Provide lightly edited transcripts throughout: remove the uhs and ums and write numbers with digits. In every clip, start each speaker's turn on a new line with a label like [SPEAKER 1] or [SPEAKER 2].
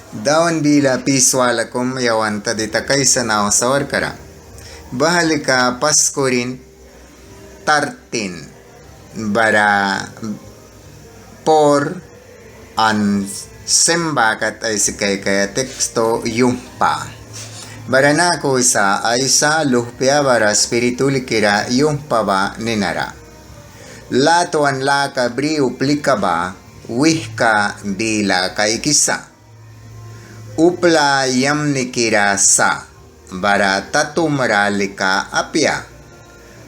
[SPEAKER 1] Dawan bila piswalakum yawanta dita kaysa na sawar kara. Bahalika Paskorin 13 bara por an sembakat ay sikay kaya teksto yumpa. Bara na ko isa ay sa luhpya bara spiritu likira yumpa ba ninara. Latuan la ka bri uplika ba wih ka bila kay kisa. Upla yam nikira sa bara tatumralika apya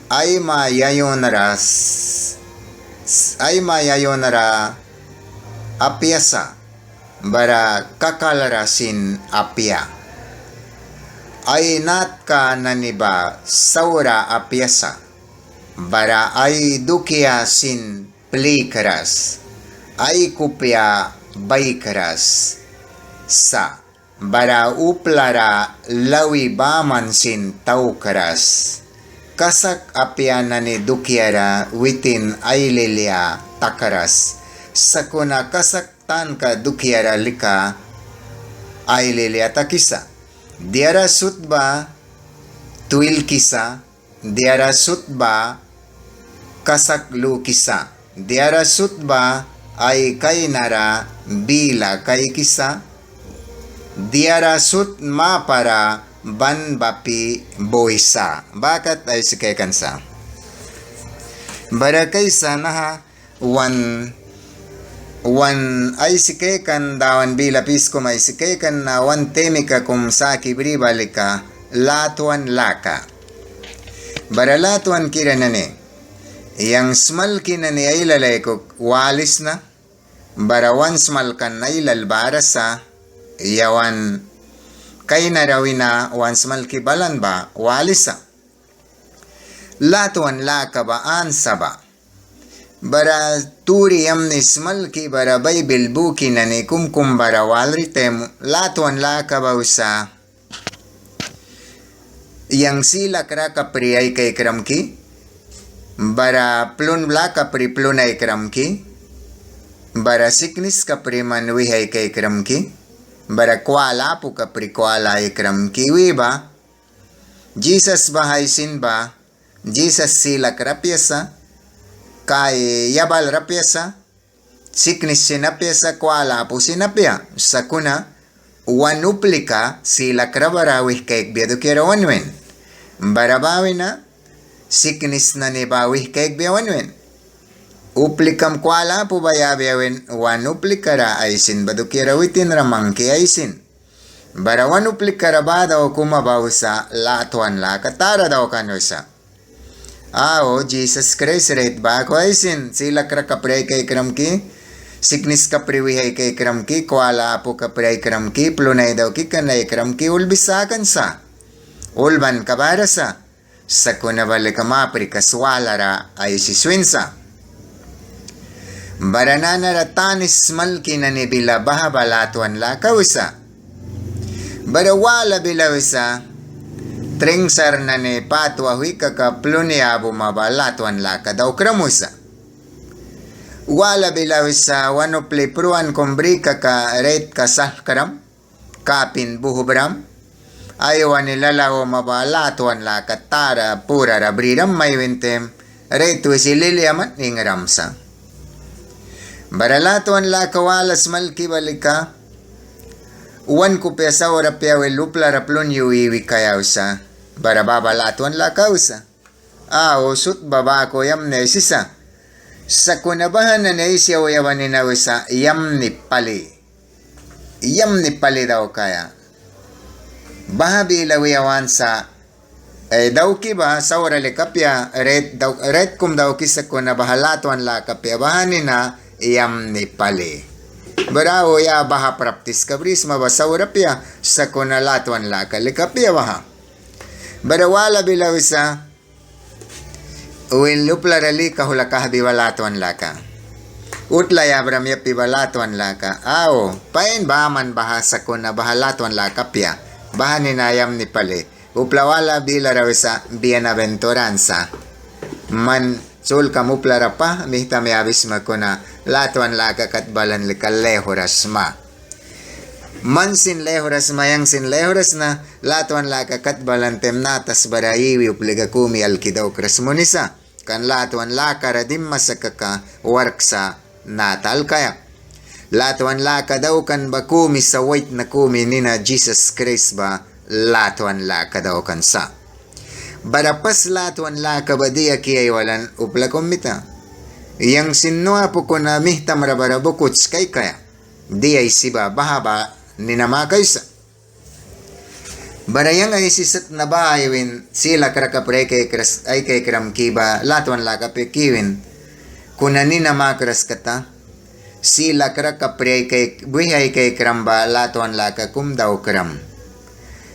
[SPEAKER 1] ay mayayonara apyasa bara kakalarasin apya ay nat ka naniba saura apyasa bara ay dukia sin plikaras ay kupya baykaras sa bara uplara lawi baman sin taukaras kasak apyana ni dukiara witin aililya takaras sakuna kasak tan ka dukiara lika aililya takisa diara sutba tuil kisa diara sutba kasak lu kisa diara sutba ay kainara bila kay kisa diara sut ma para ban bapi boisa. Bakit ay sikay kansa? Bara kaysa naha wan ay sikay kan dawan bila pisko may sikay kan na wan temika kum sa kibri balika latuan laka. Bara latuan kira nani. Yang smal kinani ay lalay ko walis na. Bara wan smal kan ay lalbara sa yawan kay narawina once malkibalan ba walisa latuan laka ba ansa ba bara turiyam nismal ki bara bible buki na ni kumkum bara walritem latuan laka ba usa yang sila kraka pri ay kay kramki bara plun laka pri plun ay kramki bara siknis ka pri manwi ay kay kramki bara kwala po ka prikwala ikram kiwi ba Jesus bahay sin ba Jesus sila krapyasa kay yabal rapyasa siknis sinapyasa kwala po sinapya sakuna wanuplika sila krabarawih kay biado kira wanwen barabawi na siknis na ni bawih kay biawanwen uplikam kwala po bayabiawin wan uplikara aisin badukira witin ramangki aisin bara wan uplikara ba daw kumabaw sa latuan la katara daw kano sa Jesus Christ ret ba ko aisin sila krakapre kay kramki siknis kapriwihay kay kramki kwala po kapre kramki plunay daw ki kanay kramki ulbisakan sa ulban kabara sa sakuna balik mapri kaswalara ay si swinsa baranana ratanis malki na ni bila baha balatuan la kawisa. Barawala bilawisa tringsar na ni patwa hui kakaplunyabo mabalatuan la ka daw kramusa. Wala bilawisa wano plepruan kumbri kaka ret kasahkaram kapin buhubram ayawan nilalaw mabalatuan la katara pura rabriram may wintem ret wisililiaman ning ramsa. Baralatuan la kawalas malki balika uwan ko pesa ora piawe lupla raplon yuiwi kayausa barababalatuan la kausa sut baba ko yam nesisa sa kunabahan na neisya uyawan ni nawisa yam ni pali daw kaya bahabi lawiyawan sa daw ki ba sa ora likapya red kum daw ki sa kunabahalatuan la kapya bahanin na iyam ni pali. Barawo ya baha praptis kabris mabasawrapya sa kunalatuan la kalikapya baha. Barawala bilawisa uwin luplarali kahulakah biwalatuan laka. Utla ya bramya pibalatuan laka. Pain baman baha sa kunabahalatuan la kapya. Baha ninayam ni pali. Uplawala bilarawisa bienaventuranza. Man sul kamuplara pa mihta may abis makuna latuan laka kat balan likaleho rasma. Man sin lehoras mayang sin lehoras na latuan laka katbalantem natas barayiwi upliga kumi alkidaw krasmonisa. Kan latuan laka radim masakaka warksa natal kaya. Latuan laka daw kan ba kumi sa white na kumi nina Jesus Christ ba latuan laka daw kan sa. Barapas latuan laka ba diya kiyay walan upla kumita. Yang sinua po ko na mihta marabara bukuts kay kaya. Diya isiba bahaba ninama kaysa. Barayang ay sisat na ba aywin sila karakapre ay kay kram kiba latuan laka pe kiwin. Kuna ninama kras kata sila karakapre kay buhay kay kram ba latuan laka kum daw kram.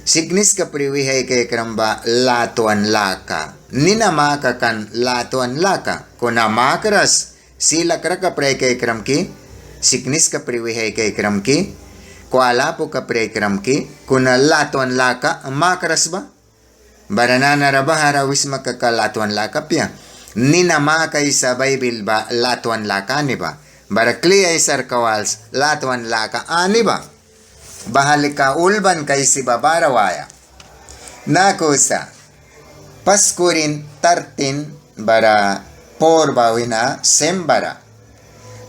[SPEAKER 1] Signis kapre buhay kay kram ba latuan laka. Ninama ka kan latuan laka. Kuna makras sila karakapre kay kram ki. Signis kapre buhay kay kram ki. Kuala po kapre kram ki, kuna latuan laka, makaras ba? Baranana rabahara wis makakalatuan laka piya. Nina makay sa Bible ba latuan laka ni ba? Barakli ay sarkawals latuan laka ani ba? Bahalika ulban kay si babarawaya. Nakusa, Paskurin 13 bara por bawina sembara.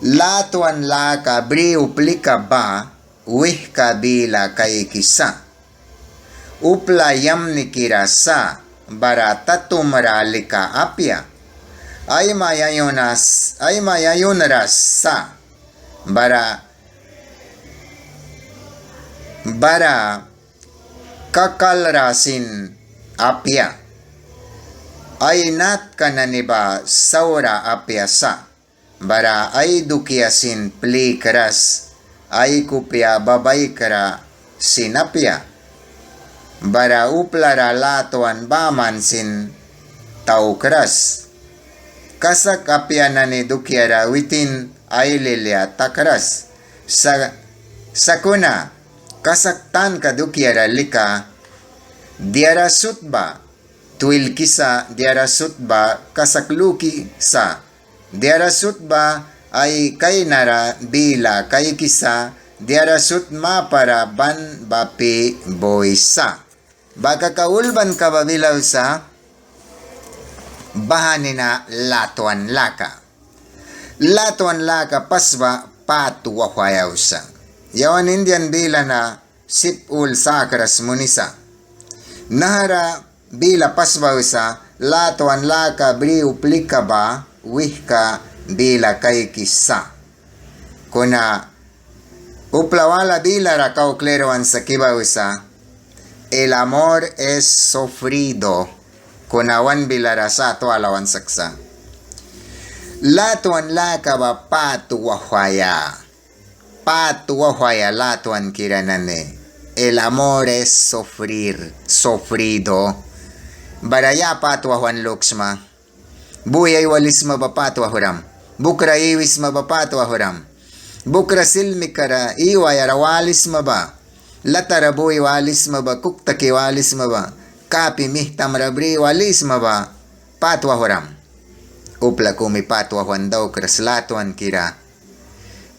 [SPEAKER 1] Latuan laka bri uplika ba? Wih kabila kay kisa. Uplayam ni kirasa barata tumaralika apya. Ay mayayunaras sa bara kakalrasin apya. Ay nat kananiba saura apya sa bara ay dukiasin plikras. Ay kupya babay kara sinapya. Bara uplara latuan baman sin taukras. Kasak apya na ni dukyara witin ay lilya takras. Sakuna kasaktan ka dukyara lika diara sutba. Tuil kisa diara sutba kasakluki sa. Diara sutba ay kay nara bila kay kisa diarasut ma para ban bapi boysa. Baka kaulban ka babilaw sa bahanina latuan laka. Latuan laka paswa patuwa kwayaw sa. Yawan Indian bila na sipul sakras munisa. Nahara bila paswa sa latuan laka bri uplika ba wihka bila kay kisa. Kuna uplawala bila rakaw kleroan sa kibawisa, el amor es sofrido. Kuna wan bila rasa to alawan saksa. Latuan laka ba patuwahwaya. Patuwahwaya latuan kiranane. El amor es sofrido. Baraya patuwahwan luksma. Buyay walis mabapatuwahuram. Bukra iwis mabapato ahoram. Bukra silmi kara iway arawalis maba. Lataraboy walis maba. Kuktaki walis maba. Kapi mihtam rabri walis maba. Patwa ahoram. Upla kumi patwahuan daw kraslatuan kira.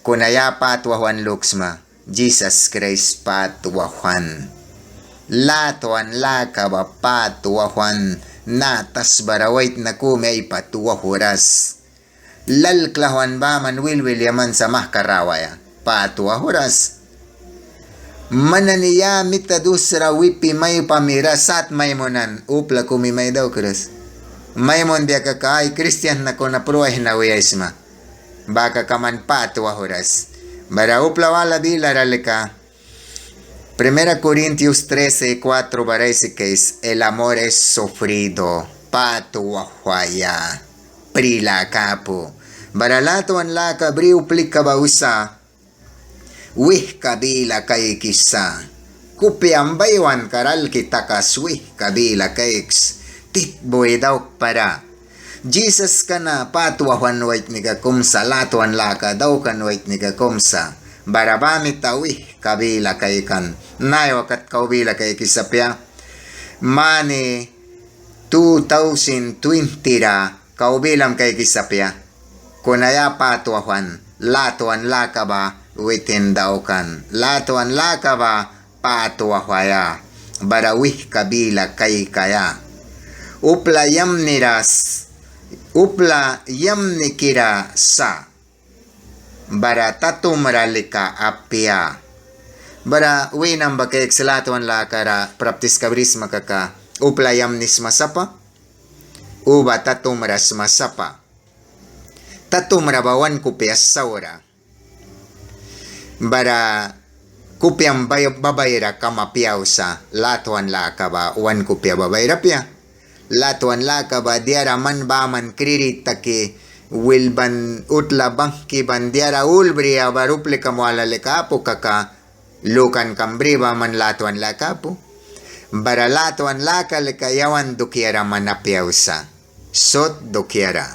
[SPEAKER 1] Kunaya patwahuan luksma. Jesus Christ patwahuan. Latuan laka ba patwahuan. Natas barawait na kumi ay patuwahuras. Lalklahuan ba man wilwil yaman sa mahkarawaya. Patuwahuras. Mananiya mitadusra wipi may pamirasat maymonan. Upla kumi may daw kras. Maymon biya kakaay Christian na ko na pruway na wiyasma. Baka kaman patuwahuras. Bara upla wala bila ralika. 1 Corintios 13:4 baraysikes, el amor es sufrido, patuwahwaya, prila kapo. Baralatuan la kabri uplika bausa, wih kabila kay kisa. Kupiang baywan karal kitakas wih kabila kayks, titboy daw para. Jesus ka na patuwahan wait ni kakumsa, latuan laka daw kan wait ni kakumsa. Barabami tawih kabila kay kan. Nayawakat kaubila kay kisapya. Mani 2020 ra kaubilam kay kisapya. Kunaya patuahan latuan laka ba within daukan. Latuan lakaba patua hwaya. Bara wih kabila kay kaya. Upla yam nikira sa. Bara tatumralika apya. Bara winam bakay ekselatuan lakara praptis kabris makaka. Upla yam nis masapa. Uba tatumras masapa. Tatumrabawan kupyas saura. Bara kupyang babayra kamapiyaw sa latuan lakaba wan kupya babayra pya. Latuan lakaba diara man baman kririta ki wilban utla bangki ban diara ulbriya barupli kamuala lekapo kaka lukan kambriba man latuan lakapo. Bara latuan laka lekayawan dukiara manapiyaw sa sot dukiara.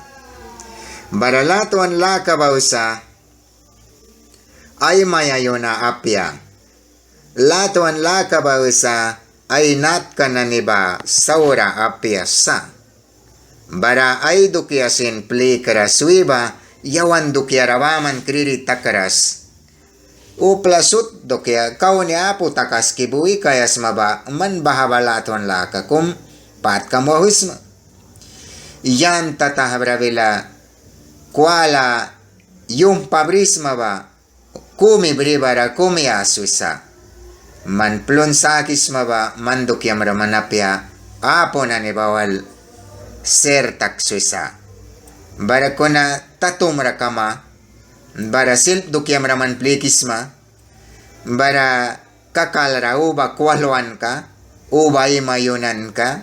[SPEAKER 1] Bara latuan lakaba usa ay mayayona apya. Latuan lakaba usa ay nat kananiba saura apya sa. Bara ay dukiasin pli karaswiba yawan dukiarawaman kriri takaras. Uplasut dukia kau ni apu takas kibui kayas maba man bahaba latuan laka kum pat kamohusma. Yan tatahabravila kuala yung pabrisma ba kumi bribara kumi asusa. Man plon sakis maba manduk yam ramanapya apo na ni bawal ser taksusa. Bara kona tatum rakama bara silp duk yam raman plikisma bara kakalara uba kwalwan ka uba imayunan ka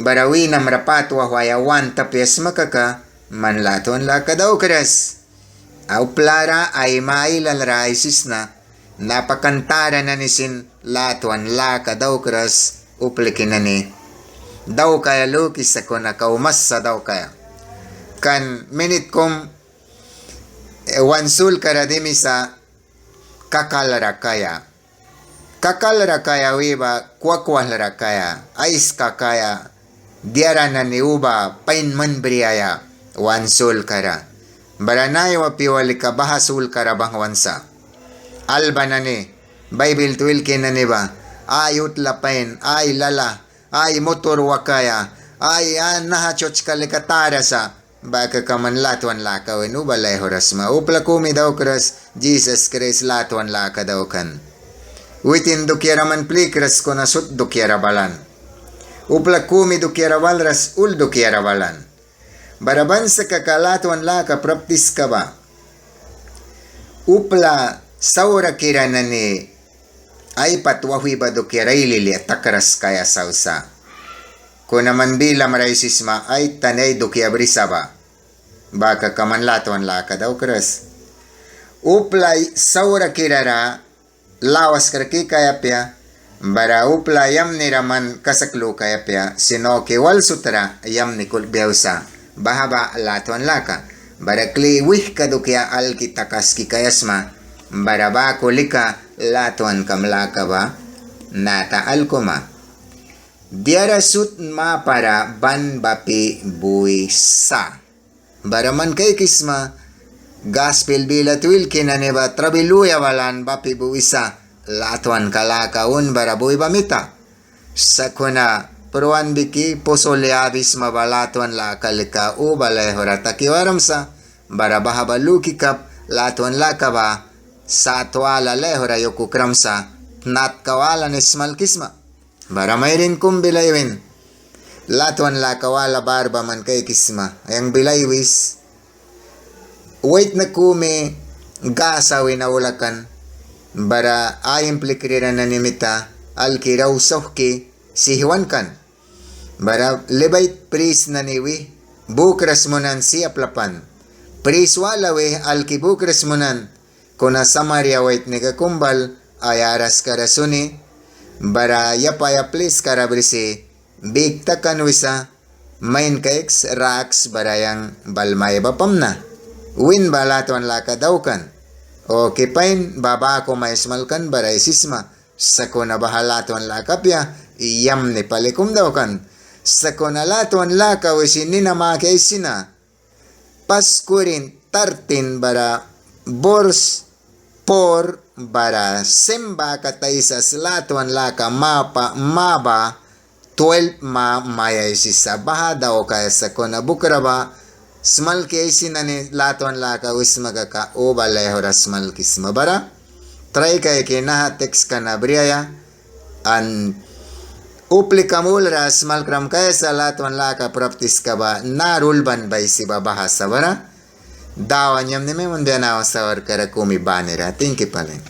[SPEAKER 1] bara winam rapatwa huayawan tapyas makaka man laton laka daw keras. Au plara ay mailan raisis na napakantara na nisin latuan laka daw keras uplikin na ni daw kaya lukis ako na kaumasa daw kaya kan minit kom wansul karadimi sa kakalara kaya wiba kwakwalara kaya ais kakaya diara na ni uba pain man briaya wansul kara baranay wa piwali ka bahasul kara bang wansa alba na ni Bible tuwil kinani ba ay utlapain ay lala ay motor wakaya ay nahachoch kalikatara sa baka kaman latuan laka wen ubalay horas ma upla kumi daw kras Jesus Christ latuan laka daw kan witin dukiara man plikras ko na sut dukiara balan upla kumi dukiara walras ul dukiara balan baraban sa kakalatuan laka praptis ka ba upla saura kira na ni ay patwahui ba dukiara ilili at takras kaya sausa kung naman bila maraisisma ay tanay dukia brisa ba baka kaman latuan laka daw kras uplay saura kirara lawas karki kaya pya bara upla yam ni raman kasaklo kaya pya sino ke wal sutra yam ni kulbyausa bahaba latuan laka bara kli wih kadukia al kitakas ki kayasma bara ba kulika latuan kamlaka ba nata alkoma diara sut ma para ban bapi buisa baraman kay kisma gospel bila tuil kinaneba trabiluya walan bapi buisa latuan kalaka un bara buy bamita sakuna pruan biki posole abis mabalatuan la kalika u balay horata kiwaramsa bara bahabaluki kap latuan laka ba sa tuala lehora yoku kramsa nat kawalan ismal kisma bara mayrin kum bilaywin latuan la kawala barba man kay kisma ayang bilaywis wait na kume gasawin na ulakan bara ayang plikriran na nimita alkiraw sahki sihiwan kan bara lebait pris na niwi bukras munan siap lapan pris walawe alki bukras munan kuna Samaria wait nega kumbal ayaras karasuni bara yapaya plis karabrisi big takan wisa main keks raks barayang balmay bapamna win balatuan laka daukan o kipain baba ko maismalkan baray sisma sako na bahalatuan laka pya iyam ni palikum daukan sako na latuan laka wisin nina makaisina paskurin tartin bara bors por bara semba kataisas latuan laka maba 12 maya isisa baha daw kaya sa kona bukraba small case nani latuan laka wismaga ka o balay hora small kis mabara try kay kina text ka na briaya an upli kamul ra small kram kaya sa latuan laka practice ka ba na rulban ba isi bahasa bara dawa nyam ni me munde na wasawar kara kumi banira tinki palen